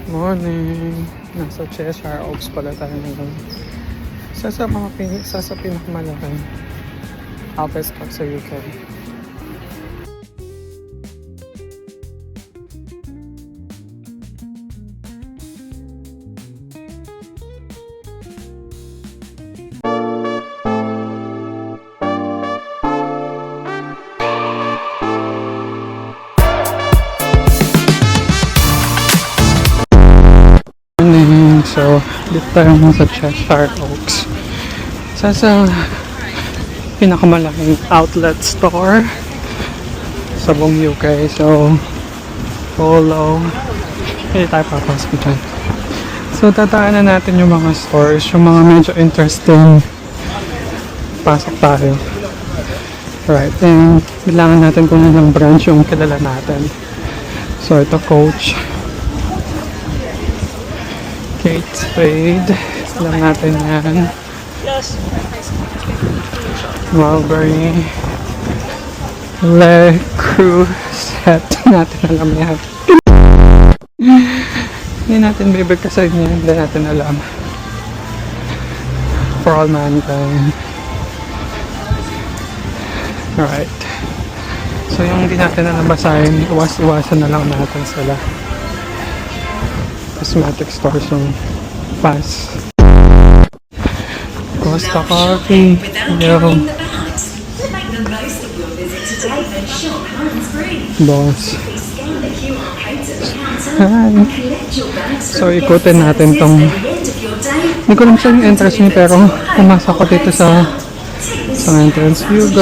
Morning! Nasa Cheshire Oaks pala tayo ngayon. Isa sa pinakamalaking office park sa UK. So, dito tayo sa Cheshire Oaks. Isa sa pinakamalaking outlet store sa buong UK. So, Polo. Hindi tayo papasok dyan. So, tataanan natin yung mga stores, yung mga medyo interesting. Pasok tayo. Right, and bilangan natin kung ilang branch yung kilala natin. So, ito Coach. Kate Spade. Lang natin yan. Mulberry. Le Creuset. Natin alam yan. Hindi natin bibigkasan yan. Hindi natin alam. For all mankind. Alright. So yung hindi natin nalabasahin, iwasan na lang natin sila. Cosmetic stores yung pass. Costa Coffee. Yo. Boss. Hi. So ikutin natin tong, hindi ko lang siya yung entrance niya, pero pumasok ko dito sa entrance. You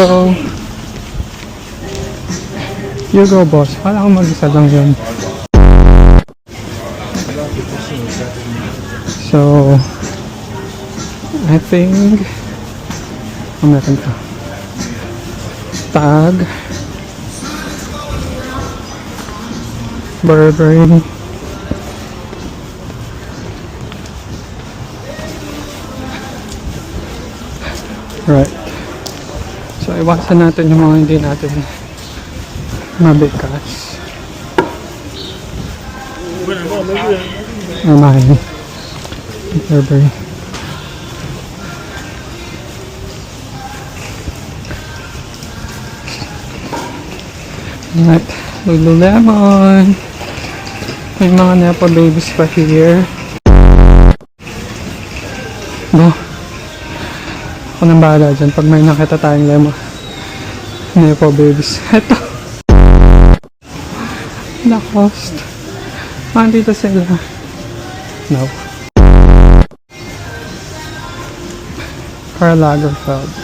go boss. Wala akong mag-isa lang yun. So, I think meron pa Tag, Burberry, right. So, iwasan natin yung mga hindi natin mabigas. Armani, Burberry. Alright, Lululemon. May mga Nepo babies pa here. No, ako nang bahala dyan pag may nakita tayong Nepo babies. Eto, Lacoste. Dito sila. No. Karl Lagerfeld.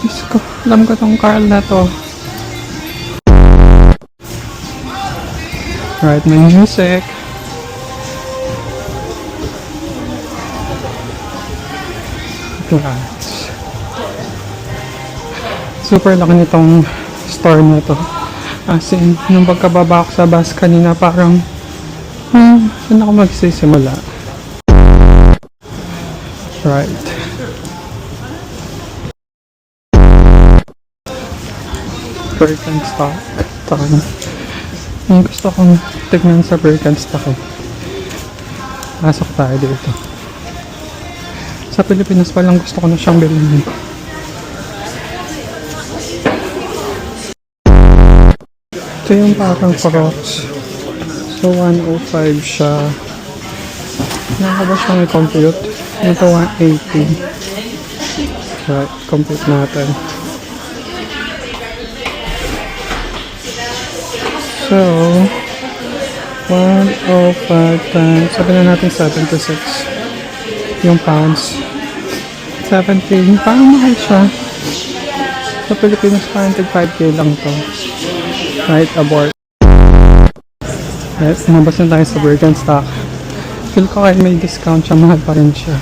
Diyos ko, alam ko tong Karl na to. Right, may music. Plants. Super laki nitong store na to. As in, nung pagkababa ko sa bus kanina, parang saan ako magsisimula? Right. Birkenstock. Yung gusto kong tignan sa Birkenstock eh. Pasok tayo dito. Sa Pilipinas pa lang gusto ko na siyang bilhin. Ito yung parang Crocs. So 105 siya. Nakaka ba siyang i-compute? Ito 180. Right, compute natin. So 105 times, sabi na natin 76 yung pounds. 17, parang mahal siya. Sa Pilipinas parang 5k lang to. Right, abort. Right, nabas na tayo sa Birkenstock. Feel ko kahit may discount siya, mahal pa rin siya.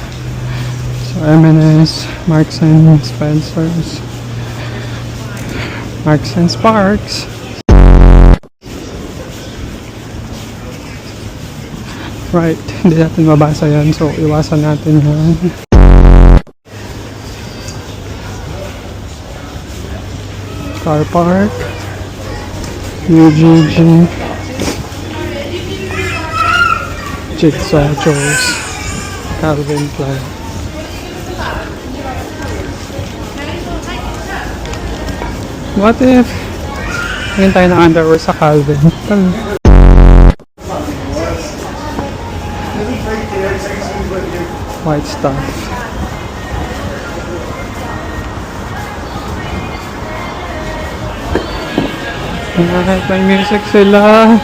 So M&S, Marks and Spencer's, Marks and Sparks. Right, hindi natin mabasa yan, so iwasan natin yan. Car park, UGG, Jigsaw, Joe's, Calvin Klein. What if ngayon tayo ng underwear sa Calvin? White stuff. Kahit may music sila.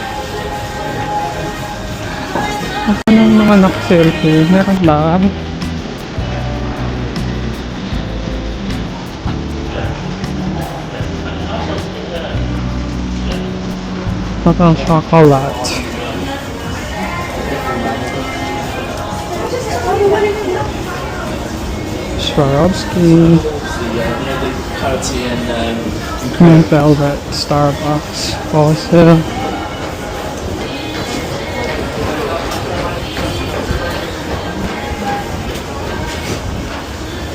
Ako nang mga naka-selfie. Meron lang. Parang chocolate. Swarovski. Green Velvet, Starbucks, Fossil.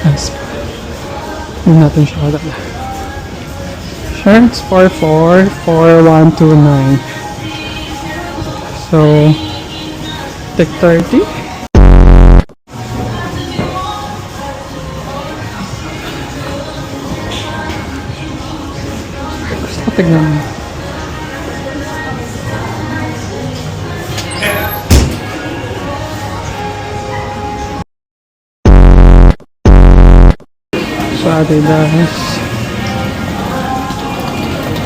Nice. Hindi natin siya wala. Shirts for 44129. So, take 30. Gusto ko tignan mo. So, Adidas.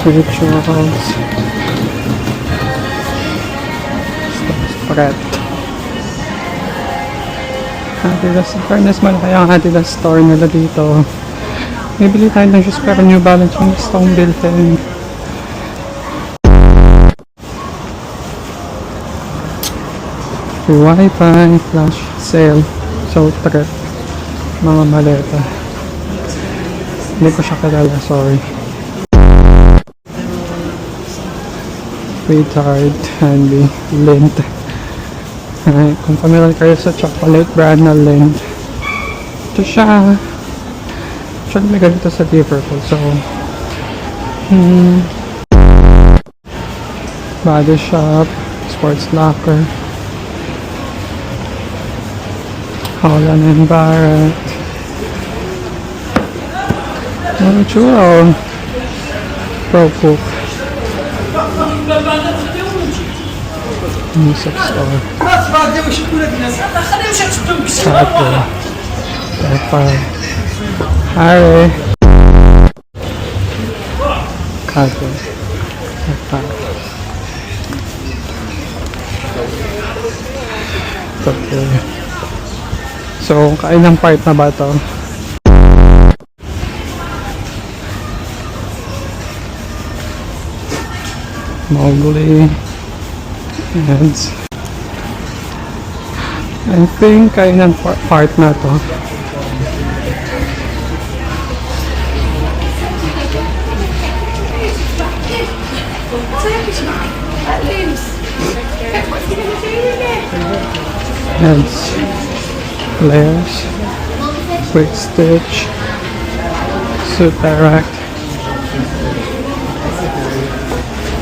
Rituals. Spread. Adidas. Fairness, malaki ang Adidas store nila dito. Bibili tayo ng shoes pero New Balance yung gusto kong bilhin. Wi-Fi, flash, sale. So, trip. Mga maleta. Hindi ko siya kilala, sorry. Retard, Handy, Lindt. Ay, kung familiar kayo sa chocolate brand na Lindt, ito siya. Actually, may ganito sa Liverpool. So, Body Shop, Sports Locker, Holland and Barrett, Mutual, Pro Cook, Music Store, Carter, Pepper, Harry, Carter, Pepper. Okay. So, kailang part na ba ito? Mowgli. And I think kailang part na to. Heads, layers, quick stitch, suit direct,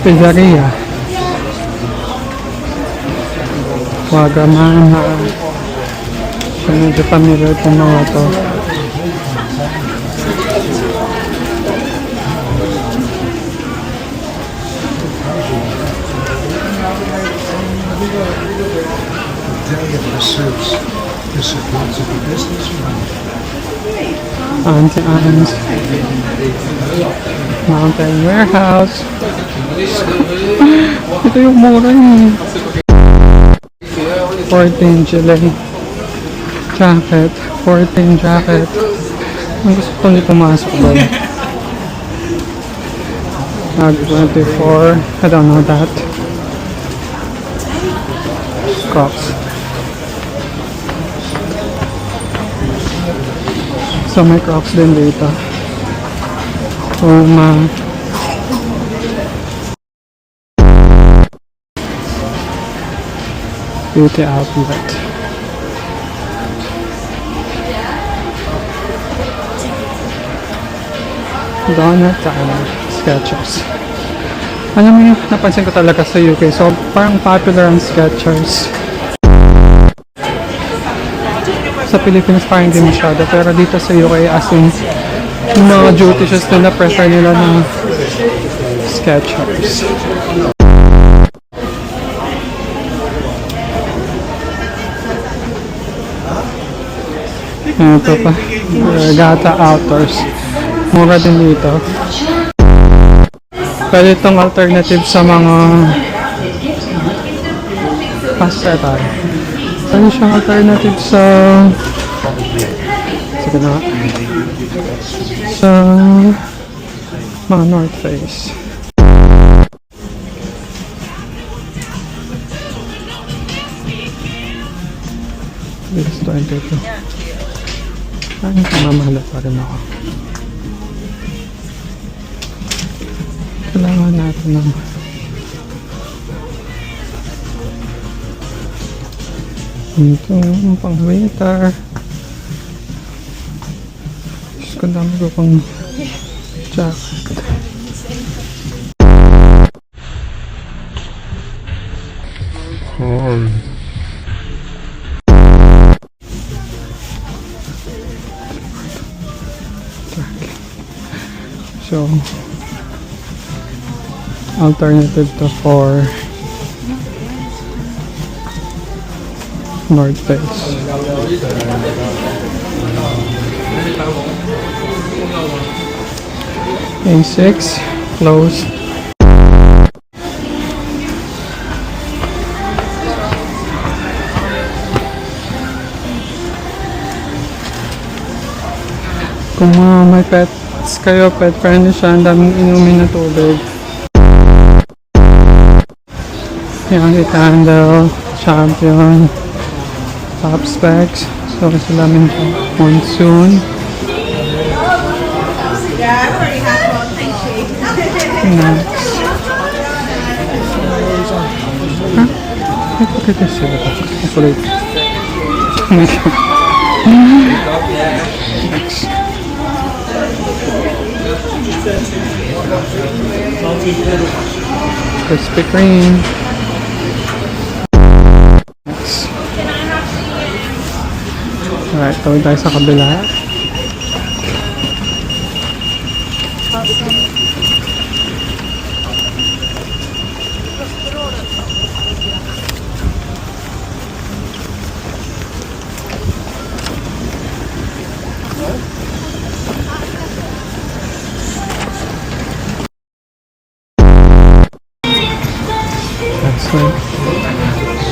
pizzeria, Wagamama. So medyo familiar itong mga to. Auntie Anne's, Mountain Warehouse. Ito yung mura niya. 14 July jacket, 14 jacket. Ang gusto ko nito pumasok doon. Nag 24, I don't know that. Crocs. So may Crocs din dito. Puma. Beauty outlet. Donut Time. Skechers. Alam mo yung napansin ko talaga sa UK. So parang popular ang Skechers. sa Pilipinas parang hindi masyado. Pero dito sa UK, as in, yung mga duty shoes nila, prefer nila ng Skechers. Ito pa. Regatta Outdoors. Mura din dito. Pero itong alternative sa mga pasta tayo. Ano siyang alternative sa sige na sa mga North Face. This 22. Ano mamahal pa rin ako. Kailangan natin ng ito yung pang winter. Diyos ko, dami ko pang jacket. So, alternative to for North Face. A6 closed. Kung may pets kayo, pet friendly siya, ang daming inumin na tubig. Yan, Itandel, Champion, Top Specs. So, sila min siya. Monsoon. Next. Huh? Ay, pagkita sila. Chocolate. Next. Krispy Kreme. Next. Alright, tawag tayo sa kabila.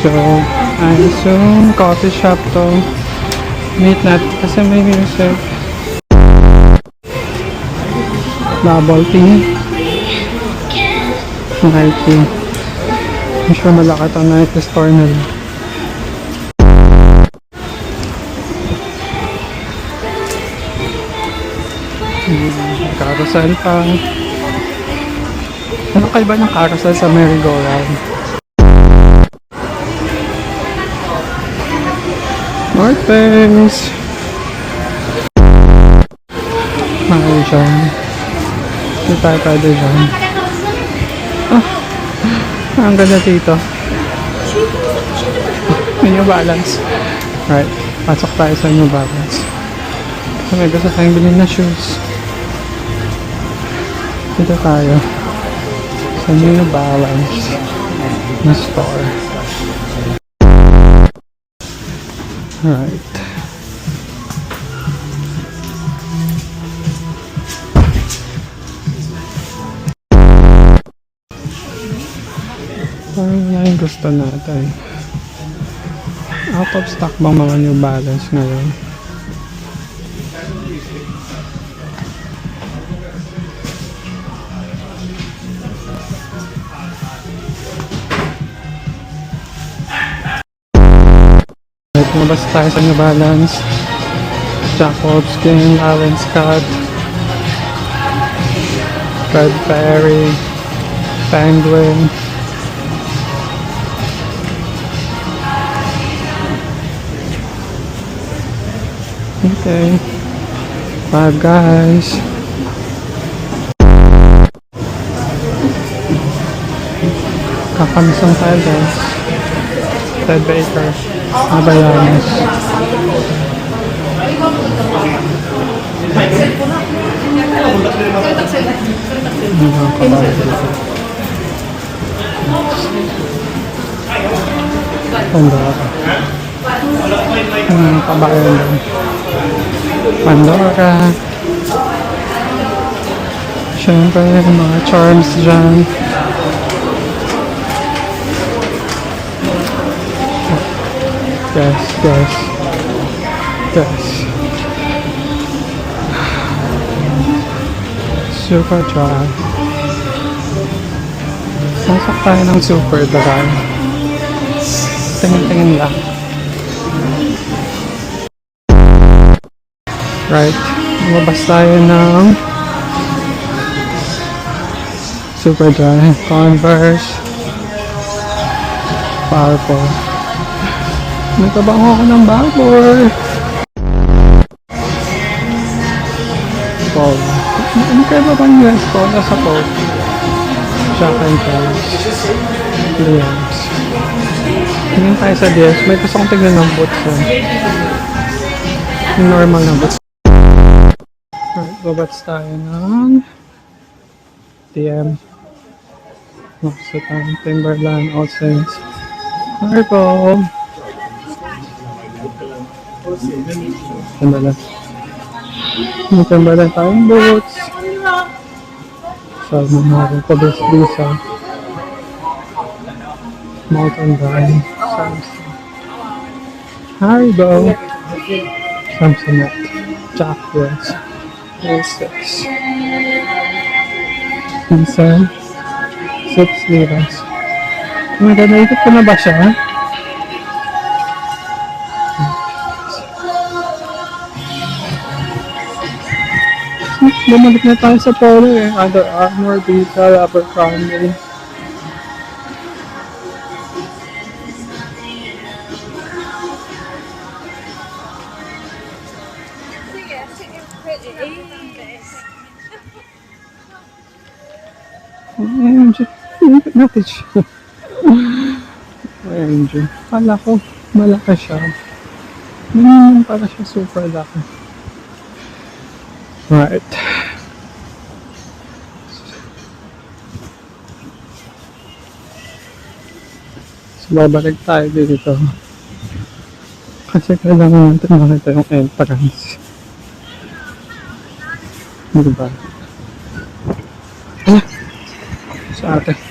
So, I assume coffee shop to. Meet natin kasi may music. Bubble tea. Night tea. I'm sure malakat ang night store nila. Carousel pa. Ano kaiba ng carousel sa merry-go-round? North Face. Mahal siya. Hindi tayo pwede dyan. Ah, ang ganda dito. New Balance. Right, pasok tayo sa New Balance. So, may gusto tayong bilhin na shoes. Dito tayo sa New Balance na store. Alright. Parang wala yung gusto natin. Out of stock bang mga New Balance ngayon? Mabasa tayo sa New Balance, Jacobs, King, Allen Scott, Fred Perry, Penguin. Okay, Five Guys. Kakamisang tayo guys. Ted Baker. Abayanes. Pandora. Kabayan lang. Pandora. Siyempre, mga charms dyan. Yes, yes. Yes. Super dry. Sasok tayo ng super dry. Tingin-tingin lang. Right. Lumabas tayo ng super dry. Converse. Powerful. Nagkabango ako ng baboy. Polo. Ano kaya ba bang US Polo sa Polo? Jack and Jones. Liams. Tingin tayo sa DS. May gusto kong tignan ng boots. Yung normal na boots. Alright, babats tayo ng DM. Nakasa tayo. Timberland, All Saints. Purple. Timberland. May Timberland tayong boots. So, mga pabis-bisa. Mountain Vine. Samsung. Haribo. Samsonite. Jack West. A6. Pinsan. 6 liras. Oh my god, naikot ko na ba siya? Bumalik na tayo sa Polo eh. Under Armour, Vita, Abercrombie. OMG. Ikot natin siya. OMG. Kala ko malaki siya. Minimum para siya super laki. Right. So, babalik tayo dito. Kasi kailangan natin makita yung entrance. Diba? Sa ate.